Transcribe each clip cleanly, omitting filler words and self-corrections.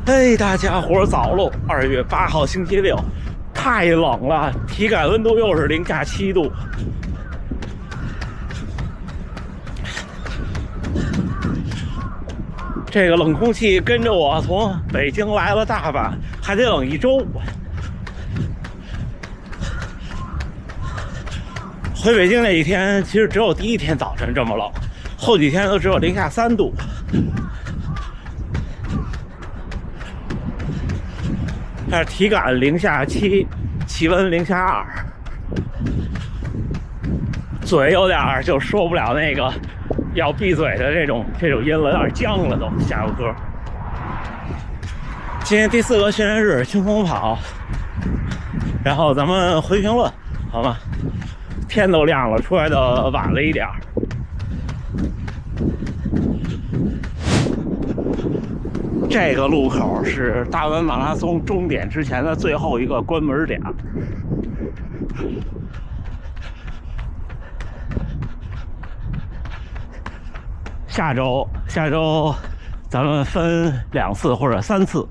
嘿，大家伙早喽！2月8号星期六，太冷了，体感温度又是零下7度。这个冷空气跟着我从北京来了大阪，还得冷1周。回北京那一天，其实只有第一天早晨这么冷，后几天都只有零下3度。但是体感零下7，气温零下2，嘴有点就说不了那个要闭嘴的这种音了，有点僵了都。下个歌。今天第4个训练日，轻松跑，然后咱们回评论好吗？天都亮了，出来的晚了一点。这个路口是大阪马拉松终点之前的最后一个关门点。下周咱们分2次或者3次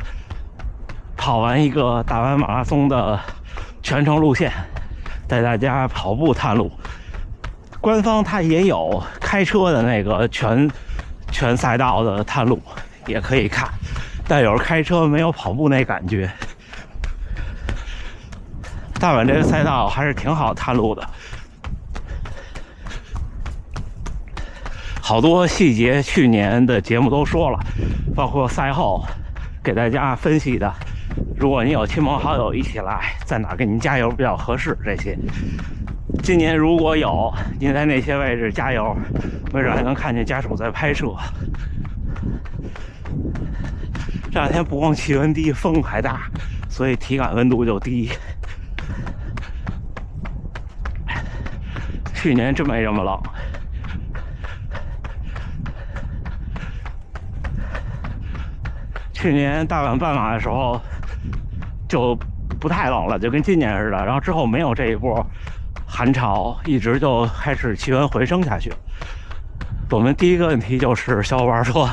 跑完一个大阪马拉松的全程路线，带大家跑步探路。官方它也有开车的那个全赛道的探路，也可以看，但有时开车没有跑步那感觉。大阪这个赛道还是挺好探路的，好多细节去年的节目都说了，包括赛后给大家分析的，如果你有亲朋好友一起来，在哪给您加油比较合适，这些今年如果有您在那些位置加油，没准还能看见家属在拍摄。这2天不光气温低，风还大，所以体感温度就低。去年真没这么冷。去年大阪半马的时候就不太冷了，就跟今年似的，然后之后没有这一波寒潮，一直就开始气温回升下去。我们第一个问题就是小伙伴说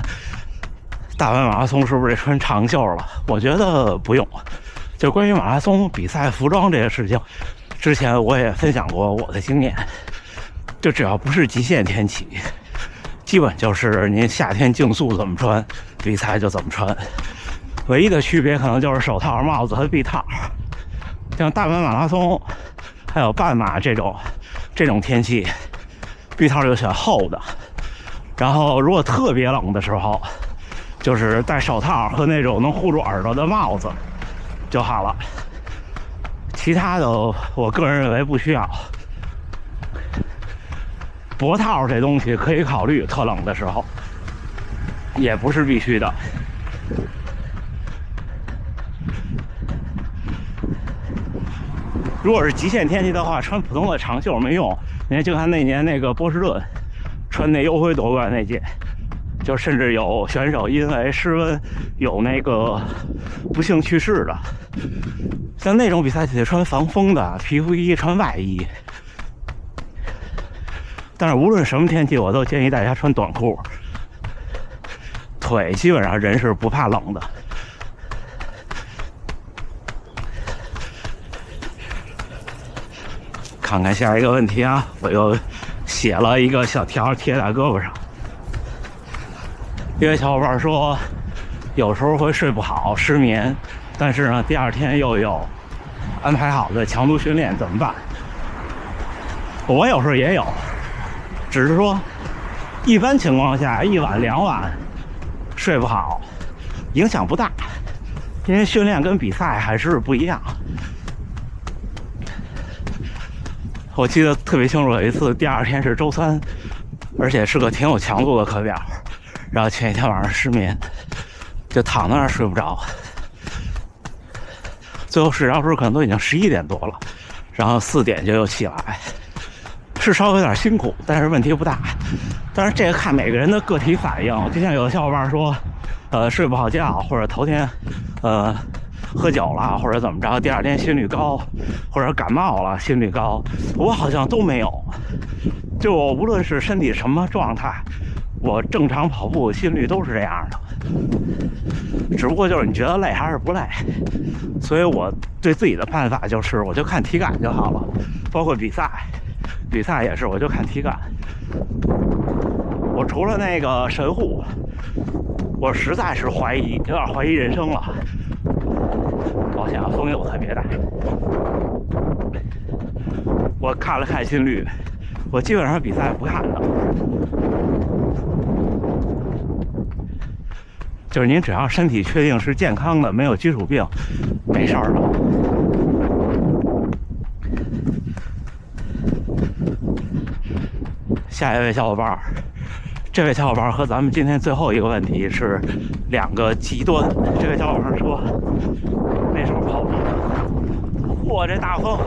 大阪马拉松是不是得穿长袖了？我觉得不用。就关于马拉松比赛服装这个事情，之前我也分享过我的经验，就只要不是极限天气，基本就是您夏天竞速怎么穿，比赛就怎么穿。唯一的区别可能就是手套、帽子和臂套。像大阪马拉松还有半马这种天气，臂套就选厚的，然后如果特别冷的时候，就是戴手套和那种能护住耳朵的帽子就好了。其他的我个人认为不需要。脖套这东西可以考虑，特冷的时候也不是必须的。如果是极限天气的话，穿普通的长袖没用。你看，就看那年那个波士顿穿那优辉夺冠那届，就甚至有选手因为失温有那个不幸去世的。像那种比赛得穿防风的皮肤衣，穿外衣。但是无论什么天气，我都建议大家穿短裤，腿基本上人是不怕冷的。看看下一个问题啊，我又写了一个小条贴在胳膊上。一位小伙伴说，有时候会睡不好，失眠，但是呢，第2天又有安排好的强度训练，怎么办？我有时候也有，只是说一般情况下1晚2晚睡不好，影响不大，因为训练跟比赛还是不一样。我记得特别清楚，有一次第2天是周3，而且是个挺有强度的课表，然后前一天晚上失眠，就躺在那儿睡不着，最后睡着时候可能都已经11点多了，然后4点就又起来，是稍微有点辛苦，但是问题不大。但是这个看每个人的个体反应，就像有的小伙伴说，睡不好觉，或者头天喝酒了，或者怎么着，第2天心率高，或者感冒了心率高，我好像都没有。就我无论是身体什么状态，我正常跑步心率都是这样的。只不过就是你觉得累还是不累。所以我对自己的办法就是，我就看体感就好了。包括比赛也是，我就看体感。我除了那个神户，我实在是有点怀疑人生了。抱歉啊，风又特别大。我看了看心率，我基本上比赛不看的。就是您只要身体确定是健康的，没有基础病，没事儿了。下一位小伙伴，这位小伙伴和咱们今天最后一个问题是两个极端。这位小伙伴说，那时候跑步，嚯，这大风！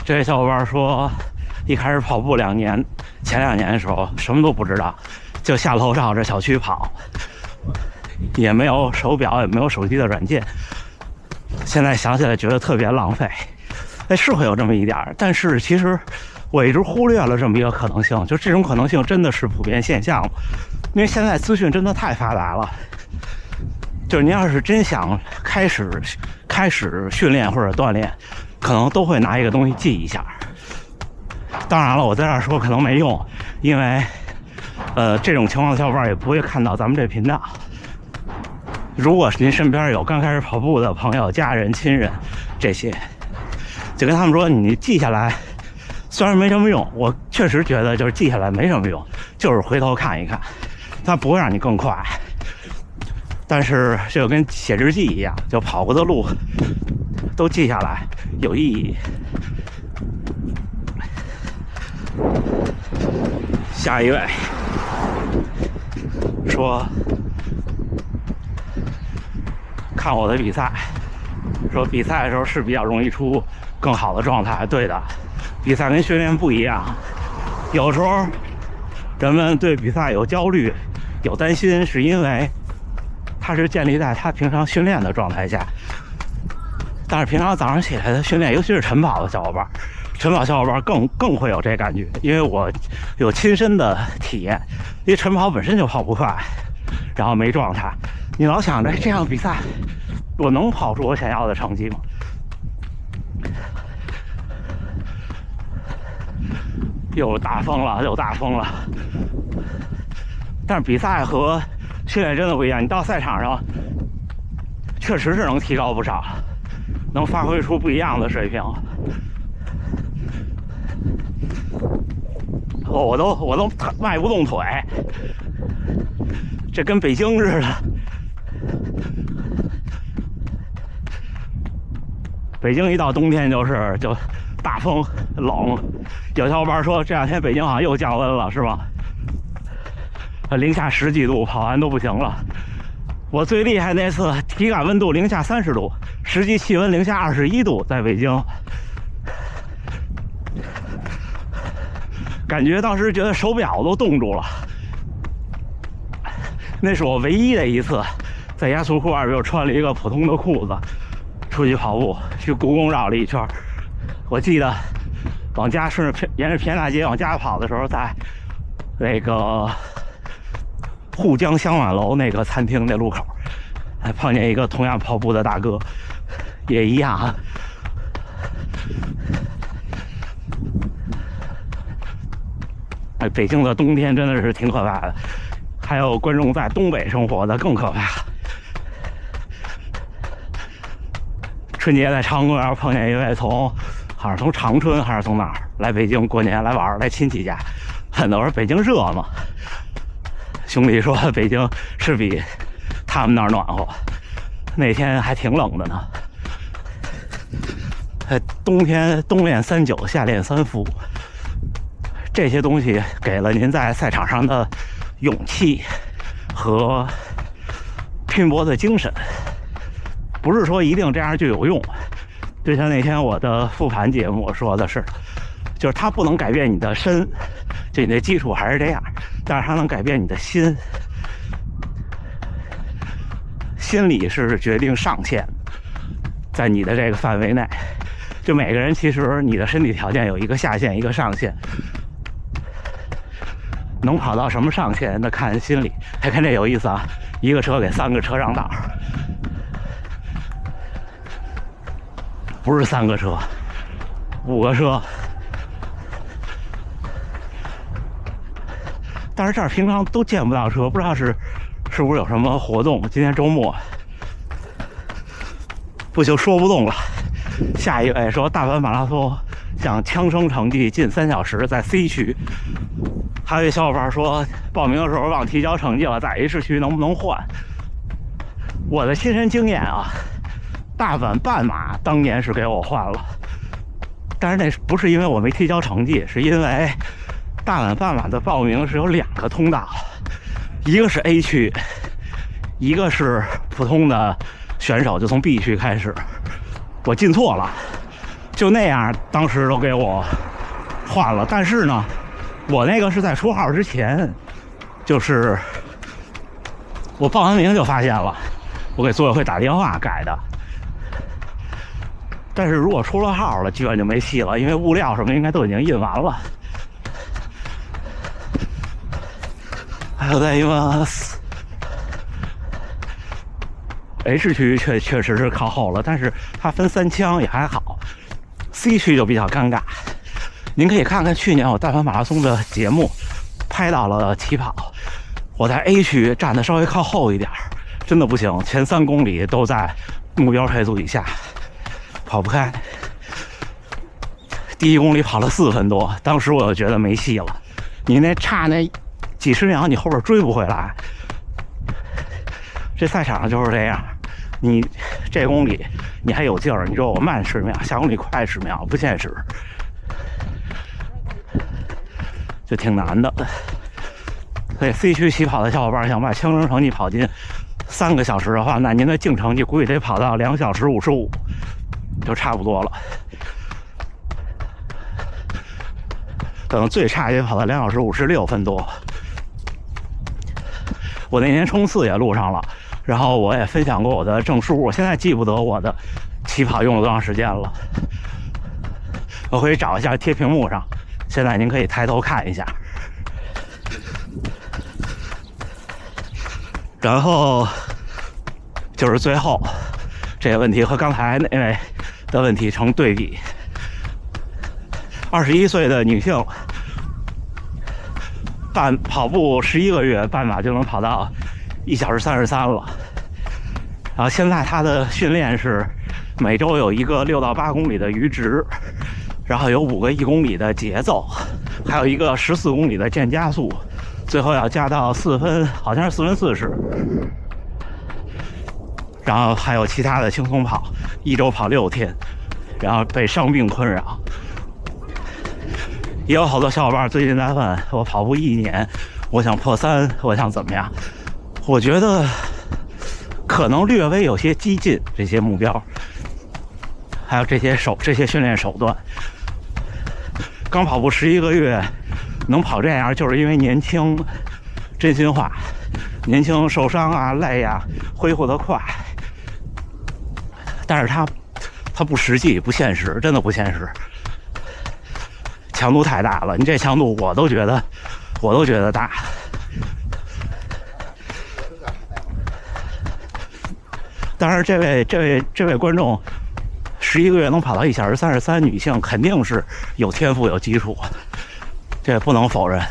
这位小伙伴说，一开始跑步前2年的时候什么都不知道，就下楼绕着小区跑，也没有手表，也没有手机的软件。现在想起来觉得特别浪费，是会有这么一点，但是其实我一直忽略了这么一个可能性，就这种可能性真的是普遍现象，因为现在资讯真的太发达了。就是您要是真想开始训练或者锻炼，可能都会拿一个东西记一下。当然了，我在这儿说可能没用，因为这种情况的小伙伴也不会看到咱们这频道。如果您身边有刚开始跑步的朋友、家人、亲人这些，就跟他们说，你记下来，虽然没什么用，我确实觉得就是记下来没什么用，就是回头看一看，它不会让你更快。但是这就跟写日记一样，就跑过的路都记下来有意义。下一位说，看我的比赛，说比赛的时候是比较容易出更好的状态。对的，比赛跟训练不一样，有时候人们对比赛有焦虑、有担心，是因为它是建立在他平常训练的状态下。但是平常早上起来的训练，尤其是晨跑的小伙伴，晨跑小伙伴更会有这感觉，因为我有亲身的体验。因为晨跑本身就跑不快，然后没状态，你老想着这样比赛我能跑出我想要的成绩吗？又大风了。但是比赛和训练真的不一样，你到赛场上确实是能提高不少，能发挥出不一样的水平。我都迈不动腿，这跟北京似的。北京一到冬天就大风冷，有小伙伴说这2天北京好像又降温了，是吗？零下10几度，跑完都不行了。我最厉害那次体感温度零下30度，实际气温零下21度，在北京，感觉当时觉得手表都冻住了。那是我唯一的一次在压缩裤外边又穿了一个普通的裤子出去跑步，去故宫绕了一圈。我记得往家沿着平安大街往家跑的时候，在那个沪江香满楼那个餐厅那路口，还碰见一个同样跑步的大哥，也一样啊。北京的冬天真的是挺可怕的，还有观众在东北生活的更可怕。春节在长公园碰见一位好像从长春还是从哪儿来北京过年来玩，来亲戚家。很多人北京热嘛，兄弟说北京是比他们那儿暖和，那天还挺冷的呢。冬天冬练3九，夏练3伏，这些东西给了您在赛场上的勇气和拼搏的精神。不是说一定这样就有用，就像那天我的复盘节目说的是，就是它不能改变你的身，就你的基础还是这样，但是它能改变你的心。心理是决定上限，在你的这个范围内。就每个人其实你的身体条件有一个下限，一个上限，能跑到什么上限，那看心理。还看这有意思啊，一个车给3个车让道，不是3个车，5个车。但是这儿平常都见不到车，不知道是不是有什么活动。今天周末，不行，说不动了。下一位说大阪马拉松想枪声成绩近3小时，在 C 区。还有一小伙伴说报名的时候忘提交成绩了，在 H 区能不能换？我的亲身经验啊，大阪半马当年是给我换了，但是那不是因为我没提交成绩，是因为大阪半马的报名是有2个通道，一个是 A 区，一个是普通的选手，就从 B 区开始。我进错了，就那样，当时都给我换了。但是呢，我那个是在出号之前，就是我报完名就发现了，我给组委会打电话改的。但是如果出了号了，基本就没戏了，因为物料什么应该都已经印完了。还有在一个 H 区确实是靠后了，但是它分3枪也还好。C 区就比较尴尬。您可以看看去年我大阪马拉松的节目，拍到了起跑，我在 A 区站的稍微靠后一点，真的不行，前3公里都在目标配速以下，跑不开。第1公里跑了4分多，当时我就觉得没戏了。你那差那几十秒，你后边追不回来。这赛场上就是这样，你这公里你还有劲儿，你说我慢10秒，下公里快10秒，不现实，就挺难的。所以 C 区起跑的小伙伴想把枪声成绩跑进3个小时的话，那您的净成绩估计得跑到2小时55，就差不多了。可能最差也跑到2小时56分多。我那年冲刺也录上了，然后我也分享过我的证书，我现在记不得我的起跑用了多长时间了，我可以找一下贴屏幕上，现在您可以抬头看一下。然后就是最后这个问题和刚才那位的问题成对比，21岁的女性跑步11个月，半马就能跑到1小时33了。然后现在她的训练是每周有一个6到8公里的阈值，然后有5个1公里的节奏，还有一个14公里的渐加速，最后要加到4分，好像是4分40。然后还有其他的轻松跑，1周跑6天，然后被伤病困扰。也有好多小伙伴最近在问我跑步1年，我想破3，我想怎么样？我觉得可能略微有些激进，这些目标，还有这些训练手段。刚跑步11个月，能跑这样，就是因为年轻，真心话，年轻受伤啊、累啊，恢复得快。但是它不实际、不现实，真的不现实。强度太大了，你这强度我都觉得大。当然，这位观众11个月能跑到1小时33，女性肯定是有天赋有基础，这不能否认。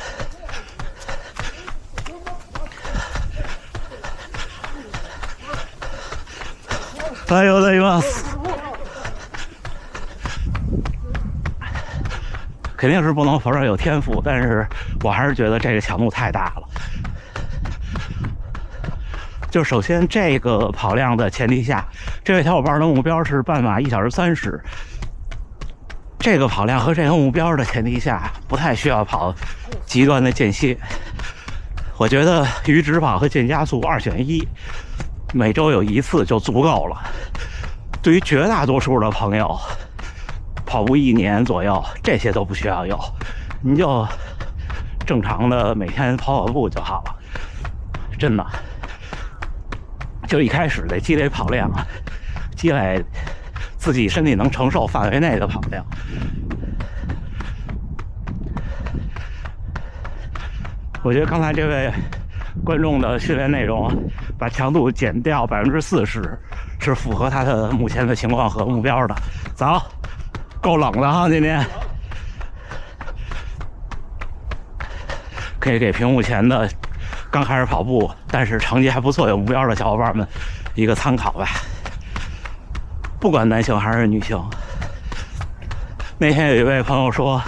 加油的ます。肯定是不能否认有天赋，但是我还是觉得这个强度太大了。就首先这个跑量的前提下，这位小伙伴的目标是半马1小时30，这个跑量和这个目标的前提下，不太需要跑极端的间歇。我觉得阈值跑和渐加速2选1，每周有1次就足够了。对于绝大多数的朋友，跑步1年左右，这些都不需要有，你就正常的每天跑步就好了。真的，就一开始得积累跑量，积累自己身体能承受范围内的跑量。我觉得刚才这位观众的训练内容，把强度减掉40%，是符合他的目前的情况和目标的。走，够冷了哈，今天。可以给屏幕前的刚开始跑步，但是成绩还不错、有目标的小伙伴们一个参考吧。不管男性还是女性，那天有一位朋友说，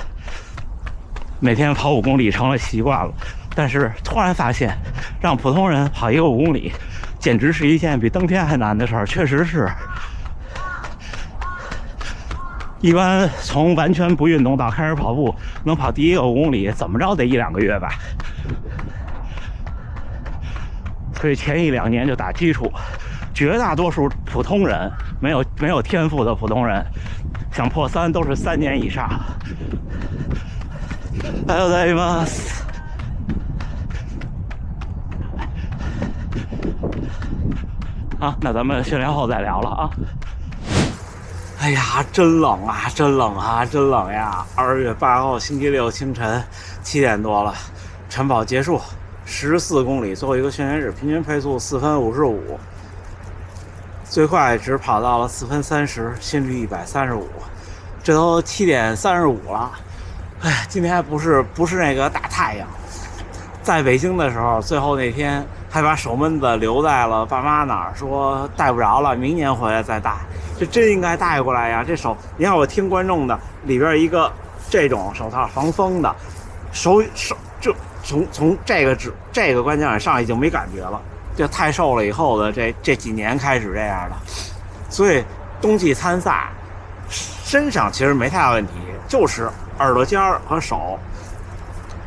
每天跑5公里成了习惯了，但是突然发现，让普通人跑一个5公里，简直是一件比登天还难的事儿。确实是，一般从完全不运动到开始跑步，能跑第一个5公里，怎么着得1-2个月吧。所以前1-2年就打基础。绝大多数普通人，没有天赋的普通人，想破3都是3年以上。还有在吗？好，那咱们训练后再聊了啊。哎呀，真冷啊，真冷啊，真冷呀！2月8号星期六清晨7点多了，晨跑结束，14公里，最后一个训练日，平均配速4分55，最快只跑到了4分30，心率135，这都7点35了。哎，今天还不是那个大太阳，在北京的时候，最后那天还把手闷子留在了爸妈那儿，说带不着了，明年回来再带。这真应该带过来呀！这手，你看我听观众的，里边一个这种手套防风的，手就从这个关节往上已经没感觉了，这太瘦了以后的这几年开始这样的，所以冬季参赛身上其实没太大问题，就是耳朵尖和手，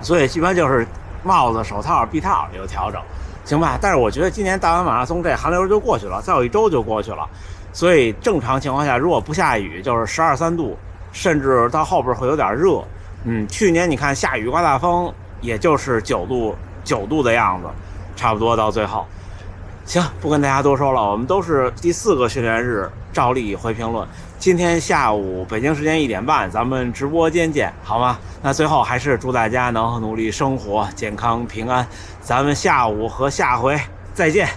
所以一般就是帽子、手套、臂套有调整，行吧？但是我觉得今年大完马拉松这寒流就过去了，再有1周就过去了。所以正常情况下，如果不下雨，就是12、13度，甚至到后边会有点热。去年你看下雨刮大风，也就是9度的样子，差不多到最后。行，不跟大家多说了，我们都是第4个训练日，照例回评论。今天下午北京时间1点半，咱们直播间见，好吗？那最后还是祝大家能努力生活，健康平安。咱们下午和下回再见。